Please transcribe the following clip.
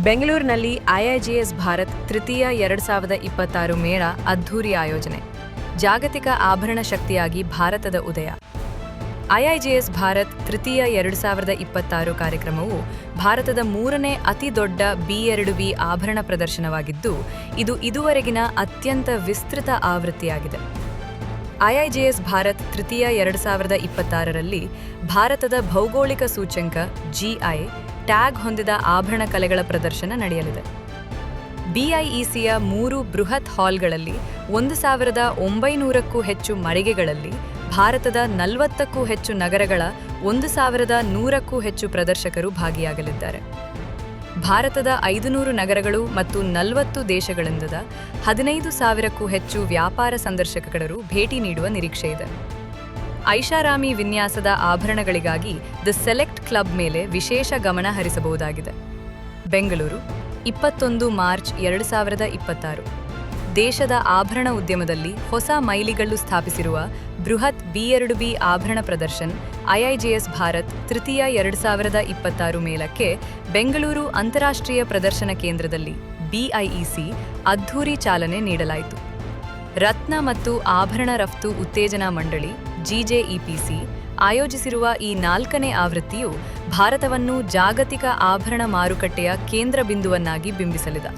ಬೆಂಗಳೂರಿನಲ್ಲಿ ಐಐಜಿಎಸ್ ಭಾರತ್ ತೃತೀಯ 2026 ಮೇಳ ಅದ್ಧೂರಿ ಆಯೋಜನೆ. ಜಾಗತಿಕ ಆಭರಣ ಶಕ್ತಿಯಾಗಿ ಭಾರತದ ಉದಯ. ಐಐಜಿಎಸ್ ಭಾರತ್ ತೃತೀಯ 2026 ಕಾರ್ಯಕ್ರಮವು ಭಾರತದ ಮೂರನೇ ಅತಿ ದೊಡ್ಡ B2B ಆಭರಣ ಪ್ರದರ್ಶನವಾಗಿದ್ದು, ಇದು ಇದುವರೆಗಿನ ಅತ್ಯಂತ ವಿಸ್ತೃತ ಆವೃತ್ತಿಯಾಗಿದೆ. ಐಐಜಿಎಸ್ ಭಾರತ್ ತೃತೀಯ 2026ರಲ್ಲಿ ಭಾರತದ ಭೌಗೋಳಿಕ ಸೂಚ್ಯಂಕ GI ಟ್ಯಾಗ್ ಹೊಂದಿದ ಆಭರಣ ಕಲೆಗಳ ಪ್ರದರ್ಶನ ನಡೆಯಲಿದೆ. BIECಯ 3 ಬೃಹತ್ ಹಾಲ್ಗಳಲ್ಲಿ 1900ಕ್ಕೂ ಹೆಚ್ಚು ಮಳಿಗೆಗಳಲ್ಲಿ ಭಾರತದ 40ಕ್ಕೂ ಹೆಚ್ಚು ನಗರಗಳ 1100ಕ್ಕೂ ಹೆಚ್ಚು ಪ್ರದರ್ಶಕರು ಭಾಗಿಯಾಗಲಿದ್ದಾರೆ. ಭಾರತದ 500 ನಗರಗಳು ಮತ್ತು 40 ದೇಶಗಳಿಂದ 15,000ಕ್ಕೂ ಹೆಚ್ಚು ವ್ಯಾಪಾರ ಸಂದರ್ಶಕರು ಭೇಟಿ ನೀಡುವ ನಿರೀಕ್ಷೆಯಿದೆ. ಐಷಾರಾಮಿ ವಿನ್ಯಾಸದ ಆಭರಣಗಳಿಗಾಗಿ ದಿ ಸೆಲೆಕ್ಟ್ ಕ್ಲಬ್ ಮೇಲೆ ವಿಶೇಷ ಗಮನ ಹರಿಸಬಹುದಾಗಿದೆ. ಬೆಂಗಳೂರು 21 ಮಾರ್ಚ್ 2026. ದೇಶದ ಆಭರಣ ಉದ್ಯಮದಲ್ಲಿ ಹೊಸ ಮೈಲಿಗಲ್ಲು ಸ್ಥಾಪಿಸಿರುವ ಬೃಹತ್ B2B ಆಭರಣ ಪ್ರದರ್ಶನ ಐಐಜಿಎಸ್ ಭಾರತ್ ತೃತೀಯ 2026 ಮೇಳಕ್ಕೆ ಬೆಂಗಳೂರು ಅಂತಾರಾಷ್ಟ್ರೀಯ ಪ್ರದರ್ಶನ ಕೇಂದ್ರದಲ್ಲಿ BIEC ಅದ್ಧೂರಿ ಚಾಲನೆ ನೀಡಲಾಯಿತು. ರತ್ನ ಮತ್ತು ಆಭರಣ ರಫ್ತು ಉತ್ತೇಜನಾ ಮಂಡಳಿ GJEPC ಆಯೋಜಿಸಿರುವ ಈ 4ನೇ ಆವೃತ್ತಿಯು ಭಾರತವನ್ನು ಜಾಗತಿಕ ಆಭರಣ ಮಾರುಕಟ್ಟೆಯ ಕೇಂದ್ರ ಬಿಂದುವನ್ನಾಗಿ ಬಿಂಬಿಸಲಿದೆ.